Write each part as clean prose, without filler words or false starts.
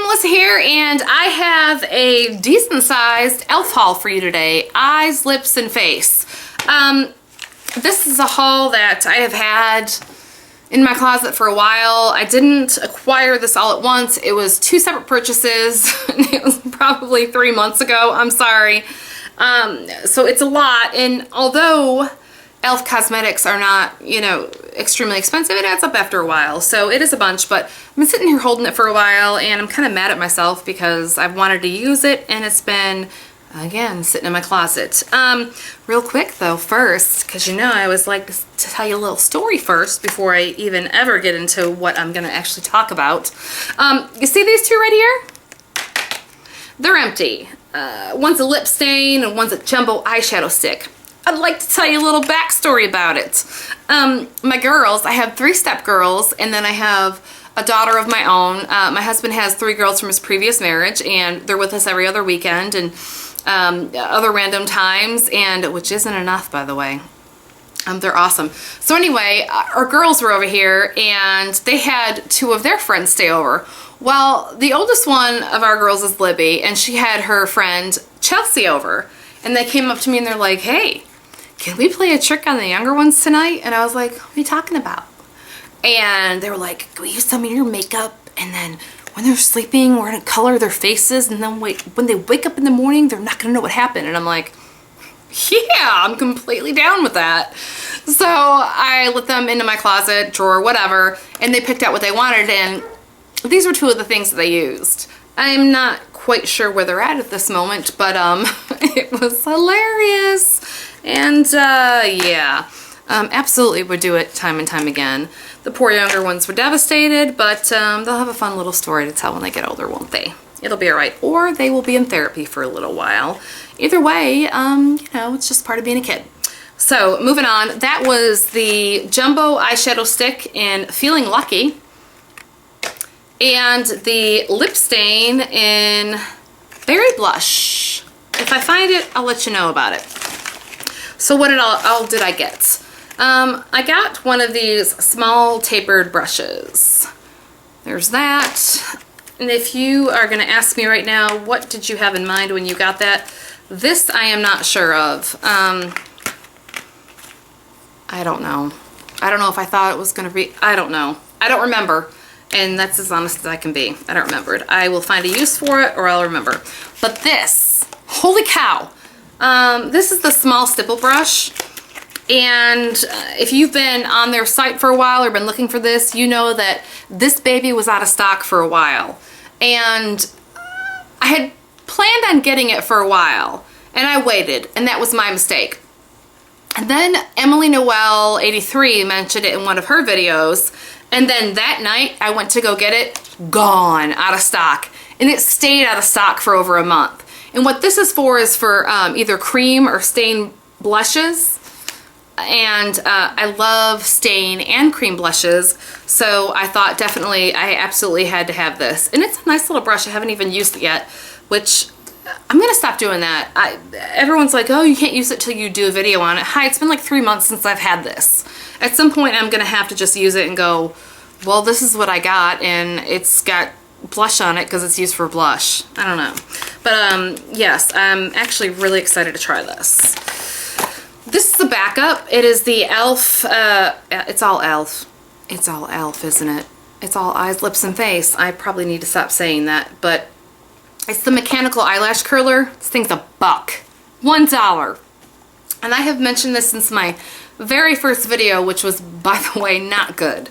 Melissa here, and I have a decent sized e.l.f. haul for you today. Eyes, lips, and face. This is a haul that I have had in my closet for a while. I didn't acquire this all at once. It was two separate purchases. It was probably 3 months ago. I'm sorry. So it's a lot, and although e.l.f. cosmetics are not, you know, extremely expensive, it adds up after a while. So it is a bunch, but I've been sitting here holding it for a while, and I'm kind of mad at myself because I've wanted to use it, and it's been, again, sitting in my closet. Real quick though, first, because you know I always like to tell you a little story first before I even ever get into what I'm gonna actually talk about. You see these two right here? They're empty. One's a lip stain and one's a jumbo eyeshadow stick. I'd like to tell you a little backstory about it. My girls, I have 3 step-girls, and then I have a daughter of my own. My husband has 3 girls from his previous marriage, and they're with us every other weekend and other random times, and which isn't enough, by the way. They're awesome. So anyway, our girls were over here, and they had 2 of their friends stay over. Well, the oldest one of our girls is Libby, and she had her friend Chelsea over, and they came up to me and they're like, "Hey, can we play a trick on the younger ones tonight?" And I was like, "What are you talking about?" And they were like, "Can we use some of your makeup, and then when they're sleeping, we're gonna color their faces, and then when they wake up in the morning, they're not gonna know what happened." And I'm like, yeah, I'm completely down with that. So I let them into my closet, drawer, whatever, and they picked out what they wanted, and these were 2 of the things that they used. I'm not quite sure where they're at this moment, but it was hilarious. And yeah, absolutely would do it time and time again. The poor younger ones were devastated, but they'll have a fun little story to tell when they get older, won't they? It'll be all right. Or they will be in therapy for a little while. Either way, you know, it's just part of being a kid. So moving on, that was the jumbo eyeshadow stick in Feeling Lucky, and the lip stain in Berry Blush. If I find it, I'll let you know about it. So what did I get? I got one of these small tapered brushes. There's that. And if you are going to ask me right now, what did you have in mind when you got that? This I am not sure of. I don't know. I don't know if I thought it was going to be, I don't know. I don't remember. And that's as honest as I can be. I don't remember it. I will find a use for it, or I'll remember. But this, holy cow. This is the small stipple brush. And if you've been on their site for a while or been looking for this, you know that this baby was out of stock for a while. And I had planned on getting it for a while, and I waited, and that was my mistake. And then Emily Noel 83 mentioned it in one of her videos, and then that night I went to go get it, gone, out of stock. And it stayed out of stock for over a month. And what this is for either cream or stain blushes. And I love stain and cream blushes, so I thought definitely I absolutely had to have this. And it's a nice little brush. I haven't even used it yet, which I'm gonna stop doing that. Everyone's like, "Oh, you can't use it till you do a video on it." Hi, it's been like 3 months since I've had this. At some point I'm gonna have to just use it and go, well, this is what I got, and it's got blush on it because it's used for blush. I don't know. But yes, I'm actually really excited to try this. This is the backup. It is the e.l.f. It's all e.l.f. It's all e.l.f., isn't it? It's all eyes, lips, and face. I probably need to stop saying that, but it's the mechanical eyelash curler. This thing's $1. $1. And I have mentioned this since my very first video, which was, by the way, not good.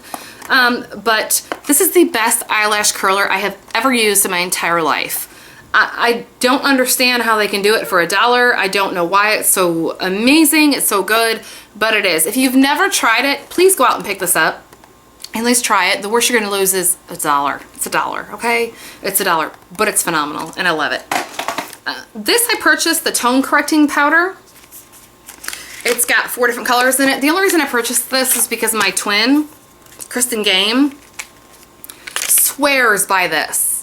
But this is the best eyelash curler I have ever used in my entire life. I don't understand how they can do it for $1. I don't know why it's so amazing, it's so good, but it is. If you've never tried it, please go out and pick this up. At least try it. The worst you're gonna lose is $1. It's $1, okay? It's $1, but it's phenomenal, and I love it. This I purchased, the tone correcting powder. It's got 4 different colors in it. The only reason I purchased this is because my twin, Kristen Game, swears by this.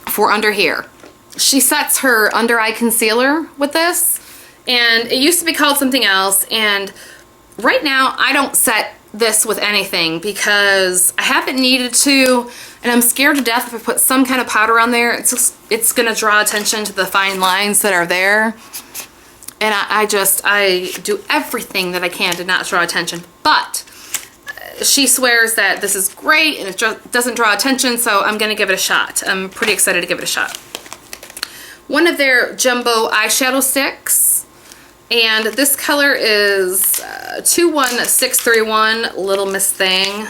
For under here. She sets her under eye concealer with this, and it used to be called something else, and right now I don't set this with anything because I haven't needed to. And I'm scared to death if I put some kind of powder on there, it's gonna draw attention to the fine lines that are there. And I do everything that I can to not draw attention. But she swears that this is great and it doesn't draw attention, so I'm gonna give it a shot. I'm pretty excited to give it a shot. One of their jumbo eyeshadow sticks, and this color is 21631 Little Miss Thing.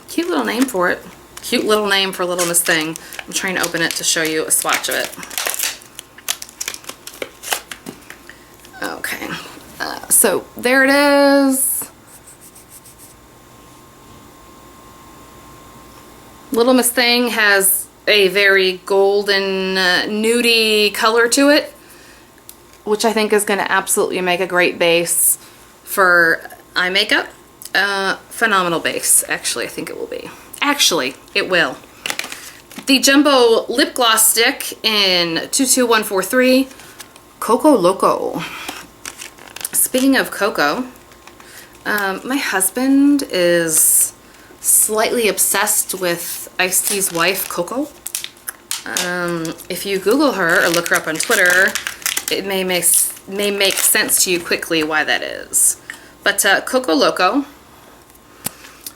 Cute little name for it. Cute little name for Little Miss Thing. I'm trying to open it to show you a swatch of it. Okay, so there it is. Little Miss Thing has a very golden, nudie color to it, which I think is going to absolutely make a great base for eye makeup. Phenomenal base, actually, I think it will be. Actually, it will. The Jumbo Lip Gloss Stick in 22143, Coco Loco. Speaking of cocoa, my husband is slightly obsessed with Ice-T's wife, Coco. If you Google her or look her up on Twitter, it may make sense to you quickly why that is. But Coco Loco,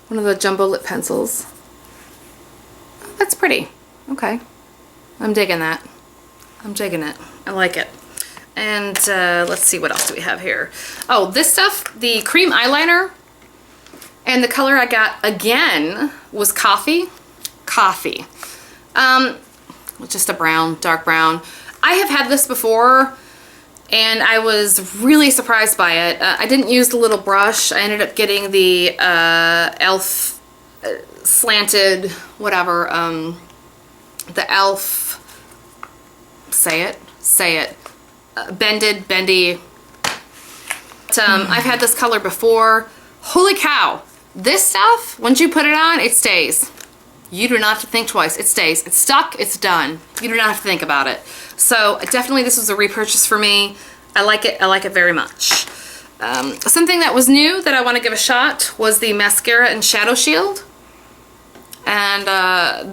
one of the jumbo lip pencils. Oh, that's pretty. Okay. I'm digging that. I'm digging it. I like it. And let's see, what else do we have here? Oh, this stuff, the cream eyeliner, and the color I got again was Coffee. Coffee. Just a brown, dark brown. I have had this before, and I was really surprised by it. I didn't use the little brush. I ended up getting the E.L.F. Slanted, whatever, the E.L.F. Say it. Bendy. But, I've had this color before. Holy cow. This stuff, once you put it on, it stays. You do not have to think twice. It stays. It's stuck. It's done. You do not have to think about it. So definitely this was a repurchase for me. I like it. I like it very much. Something that was new that I want to give a shot was the mascara and shadow shield. And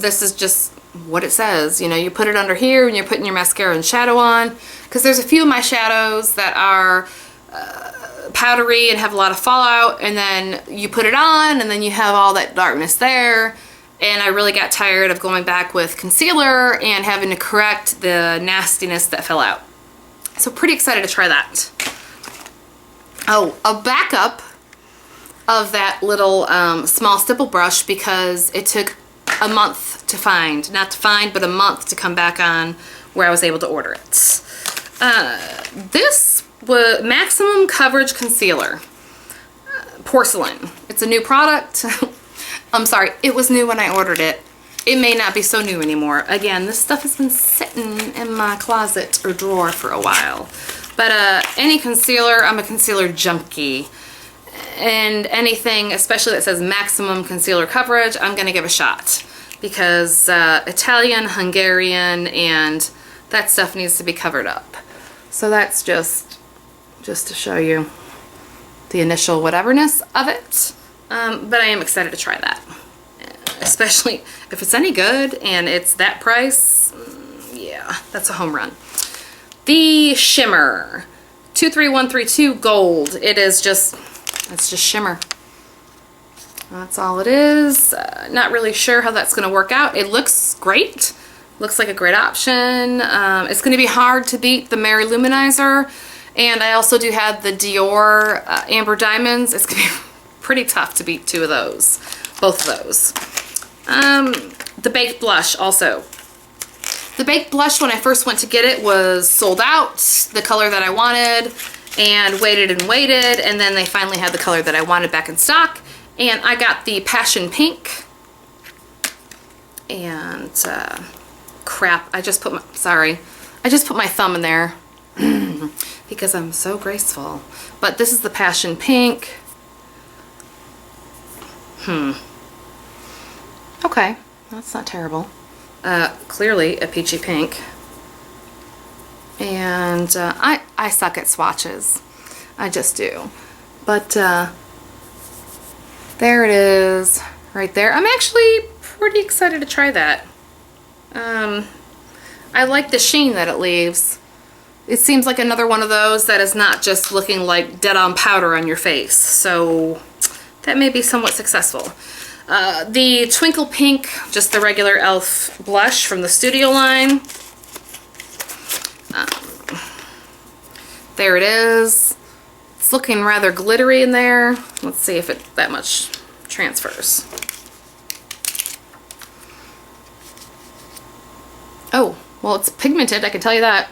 this is just what it says. You know, you put it under here when you're putting your mascara and shadow on. Because there's a few of my shadows that are powdery and have a lot of fallout, and then you put it on and then you have all that darkness there, and I really got tired of going back with concealer and having to correct the nastiness that fell out. So pretty excited to try that. Oh, a backup of that little small stipple brush, because it took a month to find. Not to find, but a month to come back on where I was able to order it. This was Maximum Coverage Concealer. Porcelain. It's a new product. I'm sorry, it was new when I ordered it. It may not be so new anymore. Again, this stuff has been sitting in my closet or drawer for a while. But any concealer, I'm a concealer junkie. And anything, especially that says Maximum Concealer Coverage, I'm going to give a shot. Because Italian, Hungarian, and that stuff needs to be covered up. So that's just to show you the initial whateverness of it. But I am excited to try that. Especially if it's any good and it's that price, yeah, that's a home run. The shimmer, 23132 gold. It's just shimmer. That's all it is. Not really sure how that's going to work out. It looks great. Looks like a great option. It's going to be hard to beat the Mary Luminizer. And I also do have the Dior Amber Diamonds. It's going to be pretty tough to beat two of those. Both of those. The Baked Blush also. The Baked Blush, when I first went to get it, was sold out. The color that I wanted. And waited, and then they finally had the color that I wanted back in stock. And I got the Passion Pink. And crap, I just put my thumb in there because I'm so graceful. But this is the Passion Pink. Okay, that's not terrible. Clearly a peachy pink. And I suck at swatches. I just do. But there it is. right there. I'm actually pretty excited to try that. I like the sheen that it leaves. It seems like another one of those that is not just looking like dead-on powder on your face. So that may be somewhat successful. The Twinkle Pink, just the regular E.L.F. blush from the Studio line. There it is. It's looking rather glittery in there. Let's see if it that much transfers. Oh, well, it's pigmented, I can tell you that.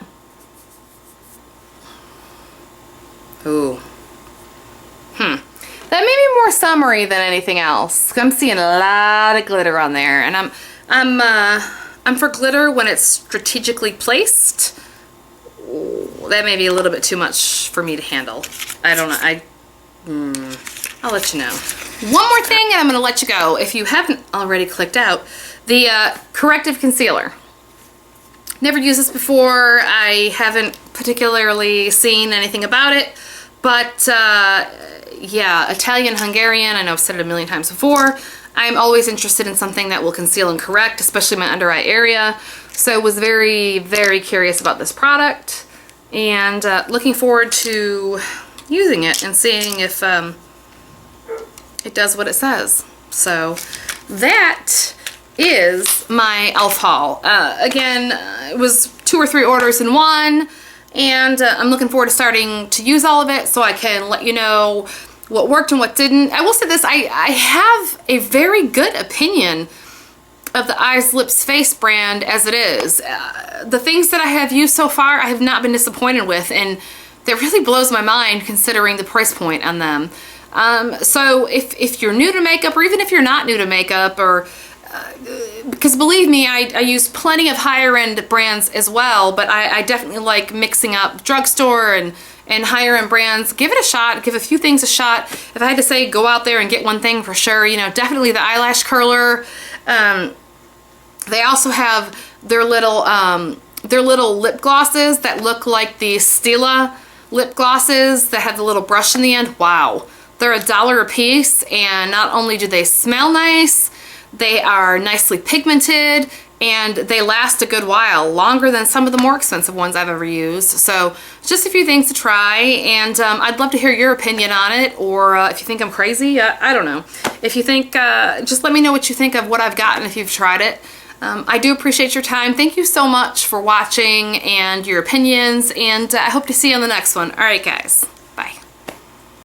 Ooh. That may be more summery than anything else. I'm seeing a lot of glitter on there, and I'm for glitter when it's strategically placed. Ooh, that may be a little bit too much for me to handle. I don't know. I'll let you know. One more thing, and I'm gonna let you go. If you haven't already clicked out, the corrective concealer. Never used this before. I haven't particularly seen anything about it, but yeah, Italian, Hungarian, I know I've said it a million times before. I'm always interested in something that will conceal and correct, especially my under eye area. So was very, very curious about this product, and looking forward to using it and seeing if it does what it says. So that is my E.L.F. haul. Again, it was 2 or 3 orders in one, and I'm looking forward to starting to use all of it so I can let you know what worked and what didn't. I will say this, I have a very good opinion of the Eyes, Lips, Face brand as it is. The things that I have used so far, I have not been disappointed with, and that really blows my mind considering the price point on them. So if you're new to makeup, or even if you're not new to makeup, or because believe me, I use plenty of higher end brands as well, but I definitely like mixing up drugstore and higher end brands. Give it a shot, give a few things a shot. If I had to say go out there and get one thing for sure, you know, definitely the eyelash curler. They also have their little lip glosses that look like the Stila lip glosses that have the little brush in the end. Wow. They're $1 a piece, and not only do they smell nice, they are nicely pigmented, and they last a good while, longer than some of the more expensive ones I've ever used. So just a few things to try, and I'd love to hear your opinion on it, or if you think I'm crazy, I don't know. If you think, just let me know what you think of what I've gotten if you've tried it. I do appreciate your time. Thank you so much for watching and your opinions, and I hope to see you on the next one. All right, guys.